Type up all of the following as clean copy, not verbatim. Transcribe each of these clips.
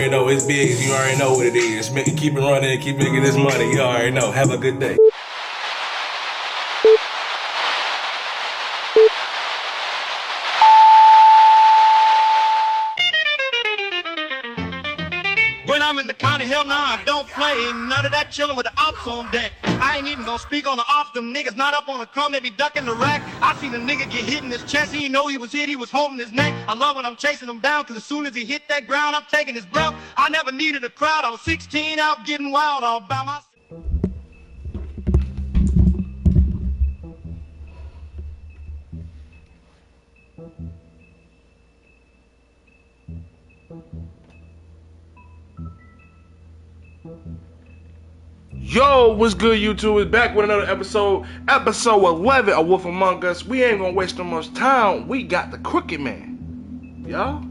You know, it's big, you already know what it is. Keep it running, keep making this money, you already know. Have a good day. When I'm in the county, hell no, I don't play none of that chillin' with the ops on deck. I ain't even gonna speak on the ops, them niggas not up on the crumb, they be ducking the rack. I seen a nigga get hit in his chest, he didn't know he was hit, he was holding his neck. I love when I'm chasing him down, cause as soon as he hit that ground, I'm taking his breath. I never needed a crowd, I was 16 out getting wild all by myself. Yo, what's good, YouTube? It's back with another episode 11 of Wolf Among Us. We ain't gonna waste no much time. We got the Crooked Man, y'all.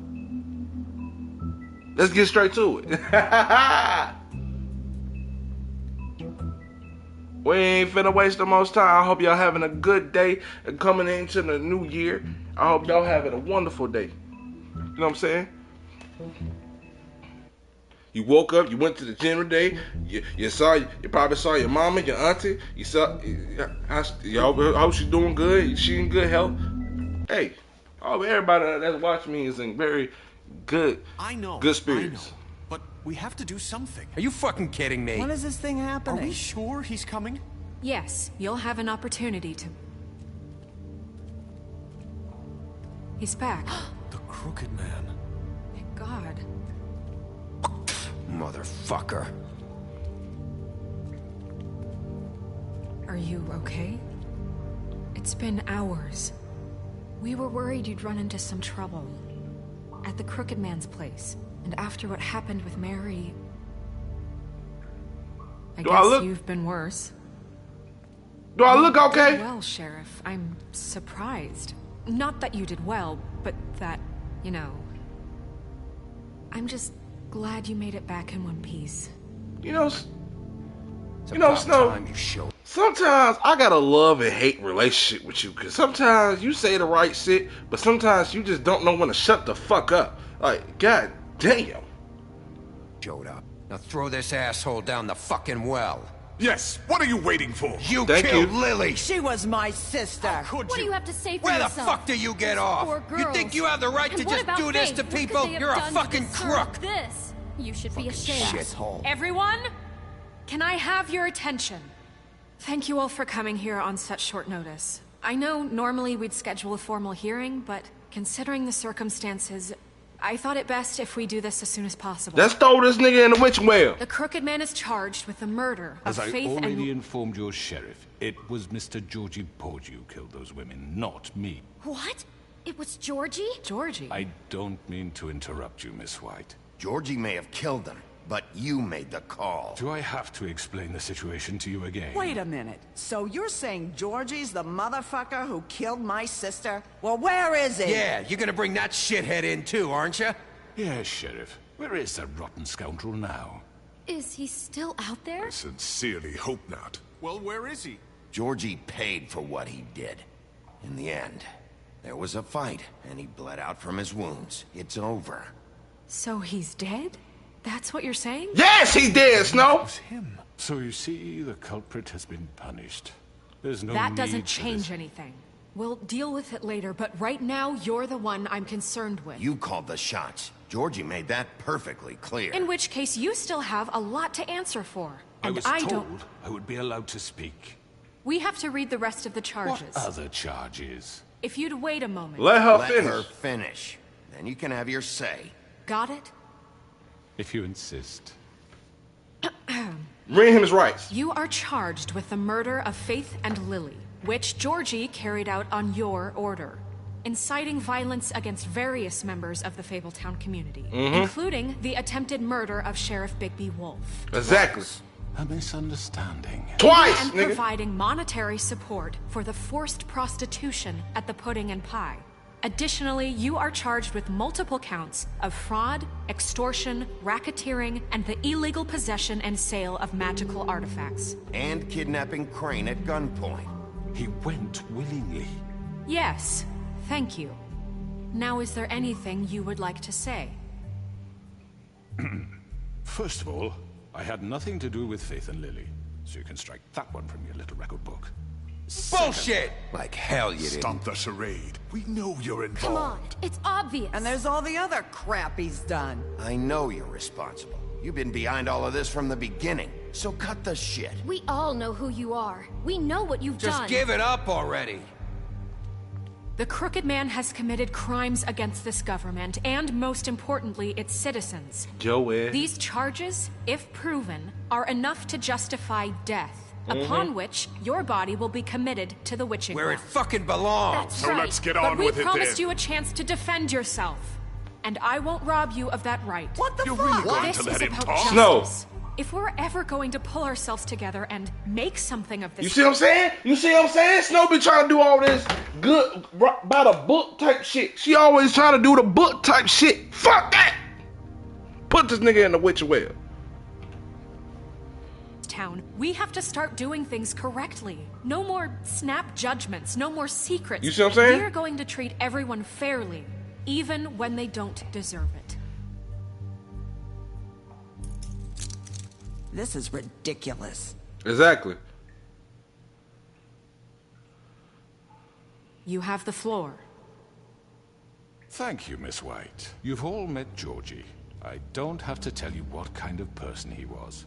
Let's get straight to it. We ain't finna waste no much time. I hope y'all having a good day and coming into the new year. I hope y'all having a wonderful day. You know what I'm saying? You woke up, you went to the gym today, you probably saw your mama, your auntie, you saw, how she doing good, she in good health. Hey, everybody that's watching me is in very good spirits. I know, but we have to do something. Are you fucking kidding me? When is this thing happening? Are we sure he's coming? Yes, you'll have an opportunity to... He's back. The Crooked Man. Thank God. Motherfucker. Are you okay? It's been hours. We were worried you'd run into some trouble. At the Crooked Man's place. And after what happened with Mary... I guess you've been worse. Do I look okay? Well, Sheriff, I'm surprised. Not that you did well, but that, you know... I'm just glad you made it back in one piece. You know, Snow, sometimes I got a love and hate relationship with you, because sometimes you say the right shit, but sometimes you just don't know when to shut the fuck up. Like, god damn. Showed up. Now throw this asshole down the fucking well. Yes, what are you waiting for? You Thank killed you. Lily. She was my sister. Could What do you? you have to say for Where the yourself? fuck do you get off? Poor You girls. think you have the right And to what just about do this Faith? to What could people? they have You're a done to fucking deserve crook. This. You should be ashamed. Shithole. Everyone, can I have your attention? Thank you all for coming here on such short notice. I know normally we'd schedule a formal hearing, but considering the circumstances, I thought it best if we do this as soon as possible. Let's throw this nigga in the witch well. The Crooked Man is charged with the murder of As I Faith already and... informed your sheriff, it was Mr. Georgie Porgy who killed those women, not me. What? It was Georgie? Georgie? I don't mean to interrupt you, Miss White. Georgie may have killed them, but you made the call. Do I have to explain the situation to you again? Wait a minute. So you're saying Georgie's the motherfucker who killed my sister? Well, where is he? Yeah, you're gonna bring that shithead in too, aren't you? Yes, Sheriff. Where is that rotten scoundrel now? Is he still out there? I sincerely hope not. Well, where is he? Georgie paid for what he did. In the end, there was a fight, and he bled out from his wounds. It's over. So he's dead? That's what you're saying? Yes, he did, Snow. It was him. So you see, the culprit has been punished. There's no That need doesn't for change this. anything. We'll deal with it later, but right now, you're the one I'm concerned with. You called the shots. Georgie made that perfectly clear. In which case, you still have a lot to answer for. And I was I told don't... I would be allowed to speak. We have to read the rest of the charges. What other charges? If you'd wait a moment. Let her Let finish. her finish. Then you can have your say. Got it? If you insist. Bring him his rights. You are charged with the murder of Faith and Lily, which Georgie carried out on your order, inciting violence against various members of the Fabletown community, including the attempted murder of Sheriff Bigby Wolf, Exactly. A misunderstanding. Twice, and nigga. providing monetary support for the forced prostitution at the Pudding and Pie. Additionally, you are charged with multiple counts of fraud, extortion, racketeering, and the illegal possession and sale of magical artifacts. And kidnapping Crane at gunpoint. He went willingly. Yes, thank you. Now, is there anything you would like to say? First of all, I had nothing to do with Faith and Lily, so you can strike that one from your little record book. Bullshit! Like hell you didn't. Stop the charade. We know you're involved. Come on, it's obvious. And there's all the other crap he's done. I know you're responsible. You've been behind all of this from the beginning, so cut the shit. We all know who you are. We know what you've done. Just give it up already. The Crooked Man has committed crimes against this government and, most importantly, its citizens. Joey. These charges, if proven, are enough to justify death, upon which your body will be committed to the witching Where it well. fucking belongs. That's So right. let's get on but with we it promised then. you a chance to defend yourself, and I won't rob you of that right. What the You're fuck? really going This to let is him about talk? justice. No. If we're ever going to pull ourselves together and make something of this, You see what I'm saying? You see what I'm saying? Snow be trying to do all this good by the book type shit. She always trying to do the book type shit. Fuck that. Put this nigga in the witch well. town, we have to start doing things correctly. No more snap judgments, no more secrets. You see what I'm saying? We're going to treat everyone fairly, even when they don't deserve it. This is ridiculous. Exactly. You have the floor. Thank you, Miss White. You've all met Georgie. I don't have to tell you what kind of person he was.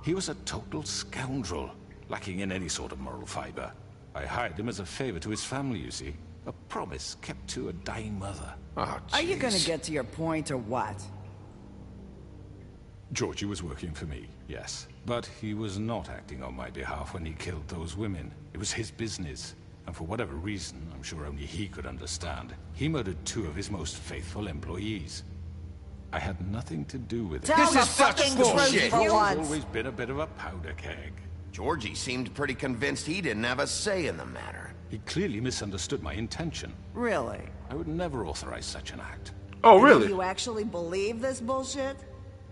He was a total scoundrel, lacking in any sort of moral fiber. I hired him as a favor to his family, you see. A promise kept to a dying mother. Oh, Are you jeez. gonna get to your point or what? Georgie was working for me, yes. But he was not acting on my behalf when he killed those women. It was his business. And for whatever reason, I'm sure only he could understand, he murdered 2 of his most faithful employees. I had nothing to do with it. Tell the is such fucking bullshit. truth for He's once. always been a bit of a powder keg. Georgie seemed pretty convinced he didn't have a say in the matter. He clearly misunderstood my intention. Really? I would never authorize such an act. Oh, Do really? you actually believe this bullshit?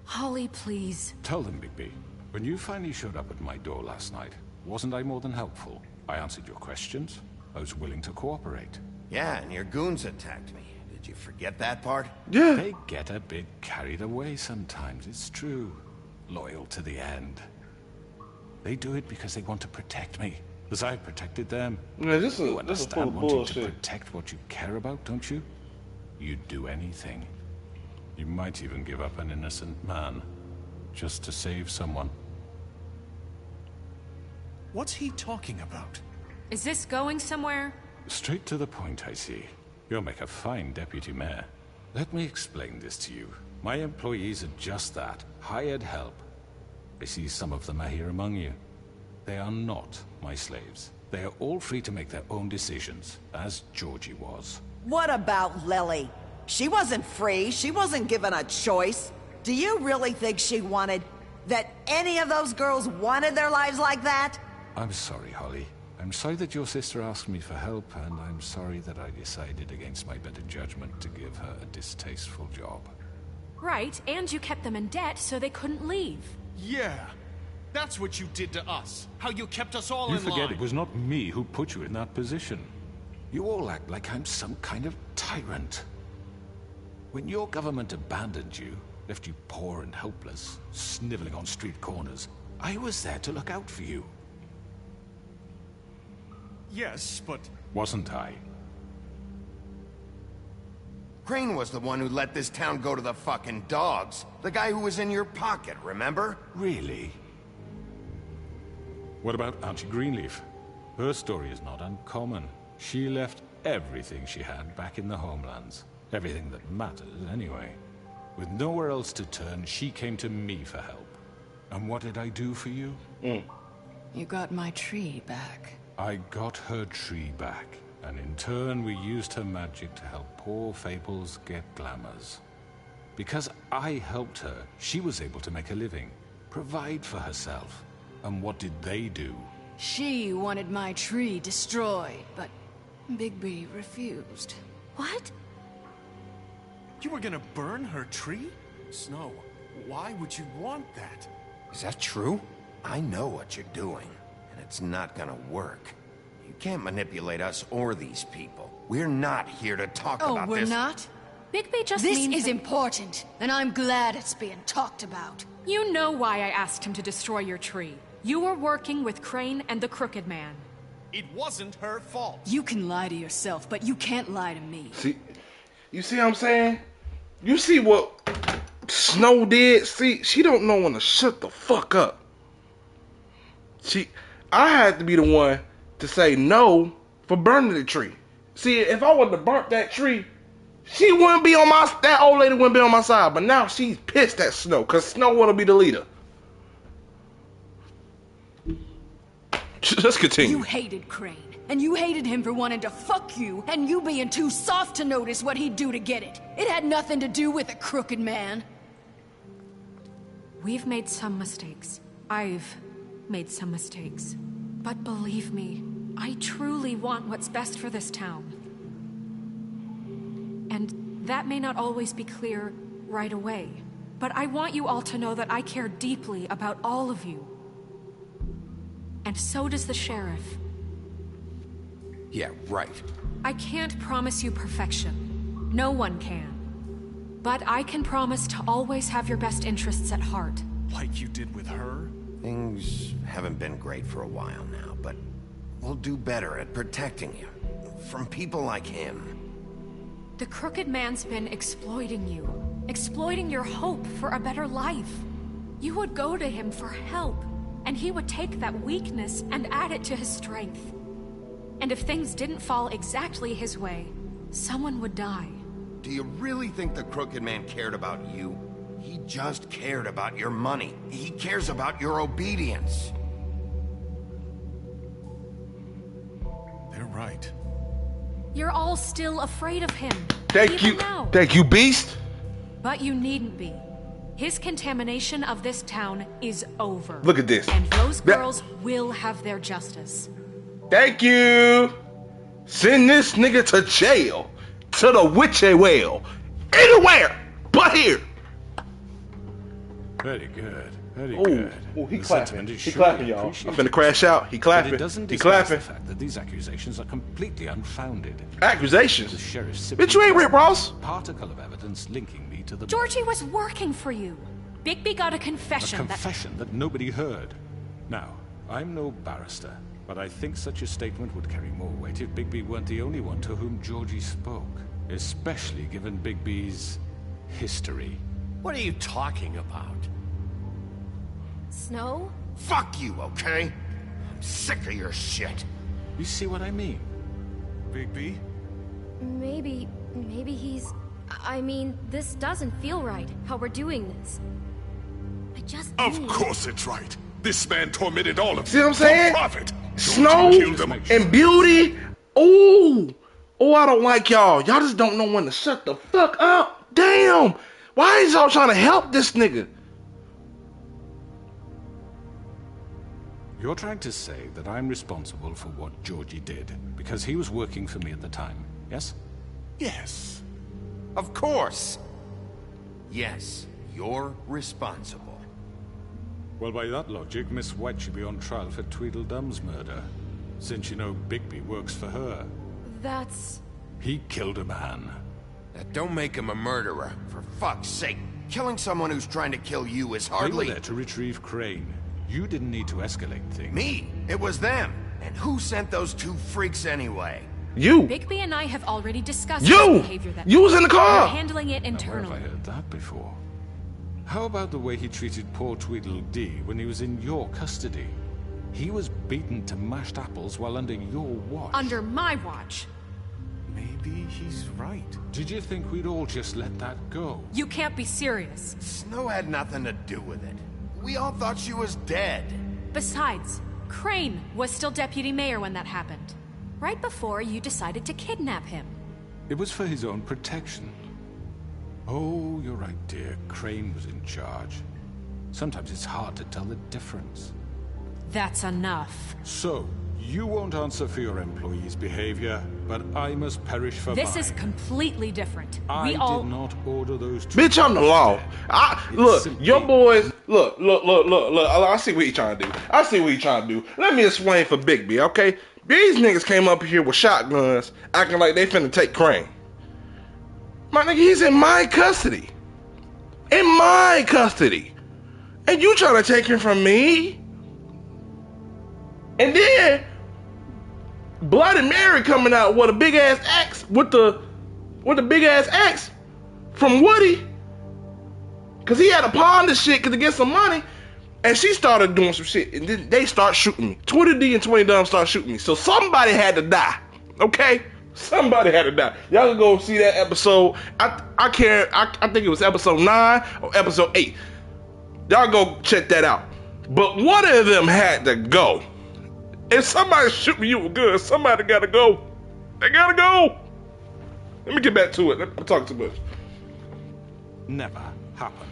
Holly, please. Tell them, Bigby, when you finally showed up at my door last night, wasn't I more than helpful? I answered your questions. I was willing to cooperate. Yeah, and your goons attacked me. Did you forget that part? Yeah. They get a bit carried away sometimes, it's true. Loyal to the end. They do it because they want to protect me, as I protected them. Yeah, this You is full understand of wanting to bullshit. protect what you care about, don't you? You'd do anything. You might even give up an innocent man, just to save someone. What's he talking about? Is this going somewhere? Straight to the point, I see. You'll make a fine deputy mayor. Let me explain this to you. My employees are just that, hired help. I see some of them are here among you. They are not my slaves. They are all free to make their own decisions, as Georgie was. What about Lily? She wasn't free. She wasn't given a choice. Do you really think she wanted... that any of those girls wanted their lives like that? I'm sorry, Holly. I'm sorry that your sister asked me for help, and I'm sorry that I decided against my better judgment to give her a distasteful job. Right, and you kept them in debt so they couldn't leave. Yeah, that's what you did to us. How you kept us all You in forget line. it was not me who put you in that position. You all act like I'm some kind of tyrant. When your government abandoned you, left you poor and helpless, sniveling on street corners, I was there to look out for you. Yes, but Wasn't I? Crane was the one who let this town go to the fucking dogs. The guy who was in your pocket, remember? Really? What about Auntie Greenleaf? Her story is not uncommon. She left everything she had back in the homelands. Everything that mattered, anyway. With nowhere else to turn, she came to me for help. And what did I do for you? You got my tree back. I got her tree back, and in turn we used her magic to help poor Fables get glamours. Because I helped her, she was able to make a living, provide for herself. And what did they do? She wanted my tree destroyed, but Bigby refused. What? you were gonna burn her tree? Snow, why would you want that? Is that true? I know what you're doing, and it's not gonna work. You can't manipulate us or these people. We're not here to talk Oh, about we're this. not? Bigby just This means is that- important, and I'm glad it's being talked about. You know why I asked him to destroy your tree. You were working with Crane and the Crooked Man. It wasn't her fault. You can lie to yourself, but you can't lie to me. See, you see what I'm saying? You see what Snow did? See, she don't know when to shut the fuck up. I had to be the one to say no for burning the tree. See, if I would have burnt that tree, she wouldn't be on that old lady wouldn't be on my side. But now she's pissed at Snow, because Snow want to be the leader. Let's continue. You hated Crane, and you hated him for wanting to fuck you, and you being too soft to notice what he'd do to get it. It had nothing to do with the Crooked Man. We've made some mistakes. I've made some mistakes. But believe me, I truly want what's best for this town. And that may not always be clear right away, but I want you all to know that I care deeply about all of you. And so does the sheriff. Yeah, right. I can't promise you perfection. No one can. But I can promise to always have your best interests at heart. Like you did with her? Things haven't been great for a while now, but we'll do better at protecting you from people like him. The Crooked Man's been exploiting you. Exploiting your hope for a better life. You would go to him for help, and he would take that weakness and add it to his strength. And if things didn't fall exactly his way, someone would die. Do you really think the Crooked Man cared about you? He just cared about your money. He cares about your obedience. They're right. You're all still afraid of him. Thank even you. now. Thank you, Beast. But you needn't be. His contamination of this town is over. Look at this. And those girls will have their justice. Thank you. Send this nigga to jail. To the witchy well. Anywhere but here. Very good. Very Ooh, good. ooh, he The clapping. sentiment is He surely clapping, y'all. I'm appreciated. finna crash out. He But clapping. it doesn't He disguise clapping. the fact that these accusations are completely unfounded. Accusations? The sheriff simply Bitch, you ain't Rick Ross. particle of evidence linking me to the Georgie was working for you. Bigby got a A confession confession that nobody heard. Now, I'm no barrister, but I think such a statement would carry more weight if Bigby weren't the only one to whom Georgie spoke, especially given Bigby's history. What are you talking about? Snow? Fuck you, okay? I'm sick of your shit. You see what I mean? Bigby? Maybe he's... I mean, this doesn't feel right, how we're doing this. I just Of need- course it's right. This man tormented all of See what I'm you. saying? For profit. Snow Killed him. and Beauty. Ooh. Oh, I don't like y'all. Y'all just don't know when to shut the fuck up. Damn. Why is y'all trying to help this nigga? You're trying to say that I'm responsible for what Georgie did because he was working for me at the time, yes? Yes. Of course. Yes, you're responsible. Well, by that logic, Miss White should be on trial for Tweedledum's murder, since you know Bigby works for her. That's... He killed a man. That don't make him a murderer, for fuck's sake. Killing someone who's trying to kill you is They were hardly... there to retrieve Crane. You didn't need to escalate things. Me? It was them. And who sent those two freaks anyway? You. Bigby and I have already discussed You! his behavior that You was in the car! We're handling it Now, where internally. have I heard that before? How about the way he treated poor Tweedledee when he was in your custody? He was beaten to mashed apples while under your watch. Under my watch. Maybe he's right. Did you think we'd all just let that go? You can't be serious. Snow had nothing to do with it. We all thought she was dead. Besides, Crane was still deputy mayor when that happened. Right before you decided to kidnap him. It was for his own protection. Oh, you're right, dear. Crane was in charge. Sometimes it's hard to tell the difference. That's enough. So, you won't answer for your employees' behavior, but I must perish for This mine. is completely different. I We all... did not order those two. Bitch, I'm the law. Look, simply- your boys. Look. I see what you trying to do. I see what you trying to do. Let me explain for Bigby, okay? These niggas came up here with shotguns, acting like they finna take Crane. My nigga, he's in my custody. In my custody. And you trying to take him from me? And then Bloody Mary coming out with a big ass axe with the big ass axe from Woody. Cause he had to pawn this shit to get some money. And she started doing some shit. And then they start shooting me. 20D and 20 Dumb start shooting me. So somebody had to die. Okay? Somebody had to die. Y'all can go see that episode. I think it was episode 9 or episode 8. Y'all go check that out. But one of them had to go. If somebody shoot me, you were good. Somebody gotta go. They gotta go. Let me get back to it. I'm talking too much. Never happened.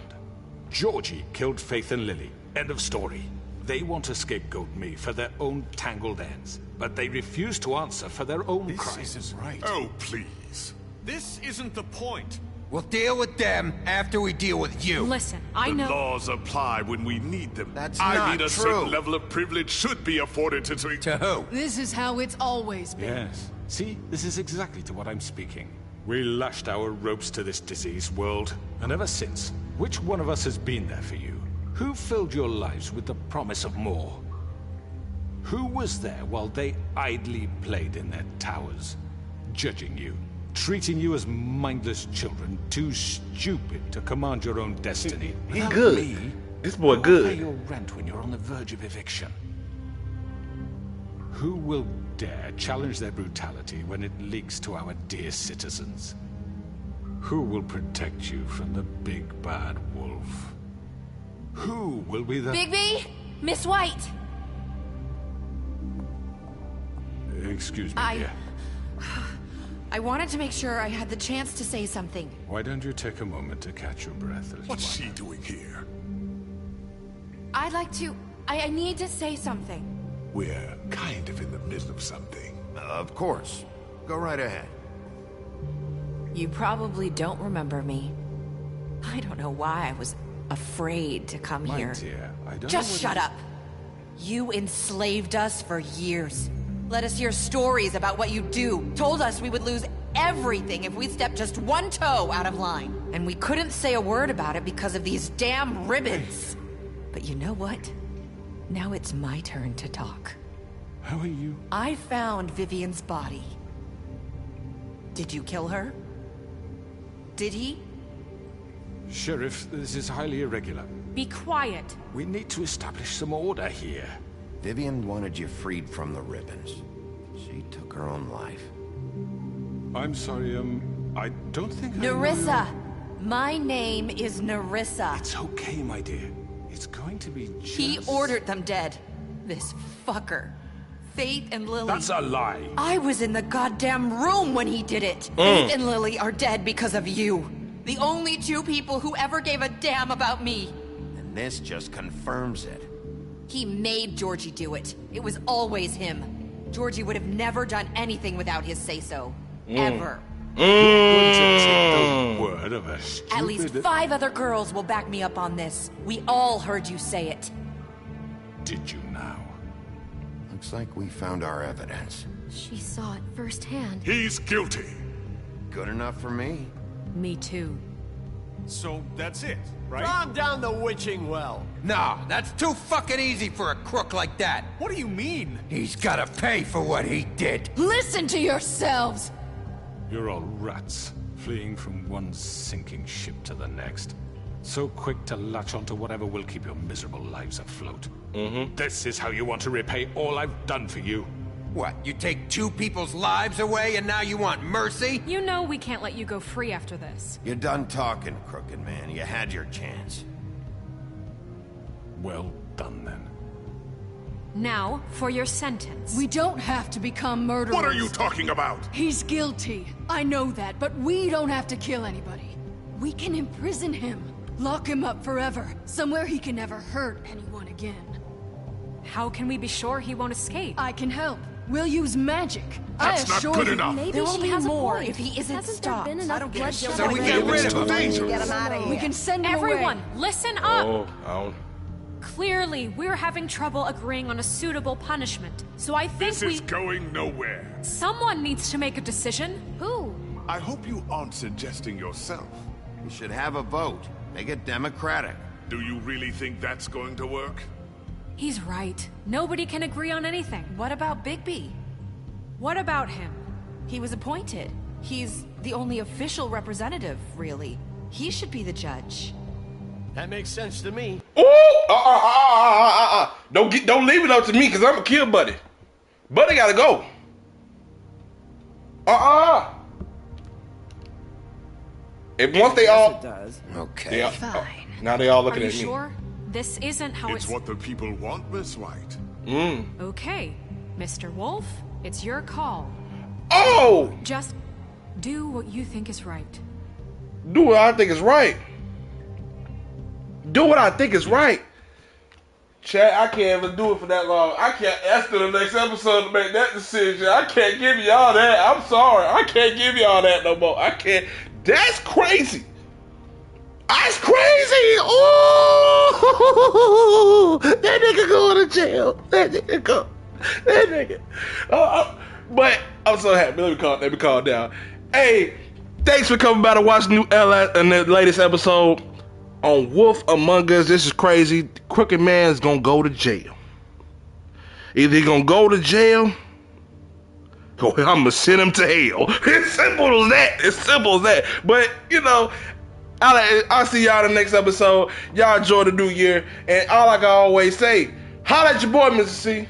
Georgie killed Faith and Lily. End of story. They want to scapegoat me for their own tangled ends, but they refuse to answer for their own crimes. This isn't right. Oh, please. This isn't the point. We'll deal with them after we deal with you. Listen, I The know. laws apply when we need them. That's I not mean, a true. certain level of privilege should be afforded to To who? This is how it's always been. Yes. See, this is exactly to what I'm speaking. We lashed our ropes to this diseased world, and ever since, which one of us has been there for you? Who filled your lives with the promise of more? Who was there while they idly played in their towers, judging you, treating you as mindless children, too stupid to command your own destiny? He Without good. me, This boy who'll good. pay your rent when you're on the verge of eviction? Who will dare challenge their brutality when it leaks to our dear citizens? Who will protect you from the big bad wolf? Who will be the... Bigby? Miss White! Excuse me, dear. I wanted to make sure I had the chance to say something. Why don't you take a moment to catch your breath, little What's one? she doing here? I'd like to... I need to say something. We're kind of in the middle of something. Of course. Go right ahead. You probably don't remember me. I don't know why I was afraid to come My here. dear, I don't Just know shut up. You enslaved us for years. Let us hear stories about what you do. Told us we would lose everything if we stepped just one toe out of line. And we couldn't say a word about it because of these damn ribbons. But you know what? Now it's my turn to talk. How are you? I found Vivian's body. Did you kill her? Did he? Sheriff, this is highly irregular. Be quiet. We need to establish some order here. Vivian wanted you freed from the ribbons. She took her own life. I'm sorry, I don't think Nerissa! My name is Nerissa. It's okay, my dear. It's going to be just... He ordered them dead. This fucker. Faith and Lily. That's a lie. I was in the goddamn room when he did it. Faith and Lily are dead because of you. The only two people who ever gave a damn about me. And this just confirms it. He made Georgie do it. It was always him. Georgie would have never done anything without his say-so. Ever. Going to take the word of a stupid... At least 5 other girls will back me up on this. We all heard you say it. Did you now? Looks like we found our evidence. She saw it firsthand. He's guilty. Good enough for me. Me too. So that's it, right? Calm down the witching well. No, that's too fucking easy for a crook like that. What do you mean? He's gotta pay for what he did. Listen to yourselves! You're all rats, fleeing from one sinking ship to the next. So quick to latch onto whatever will keep your miserable lives afloat. This is how you want to repay all I've done for you. What, you take 2 people's lives away and now you want mercy? You know we can't let you go free after this. You're done talking, crooked man. You had your chance. Well done, then. Now, for your sentence. We don't have to become murderers. What are you talking about? He's guilty. I know that, but we don't have to kill anybody. We can imprison him. Lock him up forever. Somewhere he can never hurt anyone again. How can we be sure he won't escape? I can help. We'll use magic. That's not good enough. Maybe There will she be has more a point. if he isn't Hasn't stopped. there been enough bloodshed? So we get rid of him. Get him out of here. We can send him Everyone, away. listen up! Oh, I don't... Clearly, we're having trouble agreeing on a suitable punishment. So I think This is going nowhere. someone needs to make a decision. Who? I hope you aren't suggesting yourself. We should have a vote. Make it democratic. Do you really think that's going to work? He's right. Nobody can agree on anything. What about Bigby? What about him? He was appointed. He's the only official representative, really. He should be the judge. That makes sense to me. Ooh! Don't leave it up to me, because I'm a kill Buddy. Buddy gotta go. If once they all... It does. Okay. Fine. Now they all looking Are at you me. sure? This isn't how It's what the people want, Miss White. Okay, Mr. Wolf, it's your call. Oh! Just do what you think is right. Do what I think is right. Do what I think is right. Chad, I can't even do it for that long. I can't ask to the next episode to make that decision. I can't give y'all that. I'm sorry. I can't give y'all that no more. I can't. That's crazy. That's crazy. Oh, that nigga going to jail. That nigga go. That nigga. But I'm so happy. Let me calm down. Hey, thanks for coming by to watch the latest episode on Wolf Among Us. This is crazy. Crooked Man's gonna go to jail. Either he gonna go to jail, or I'm gonna send him to hell. It's simple as that. It's simple as that. But you know, I'll see y'all in the next episode. Y'all enjoy the new year, and all I can always say, holla at your boy, Mr. C.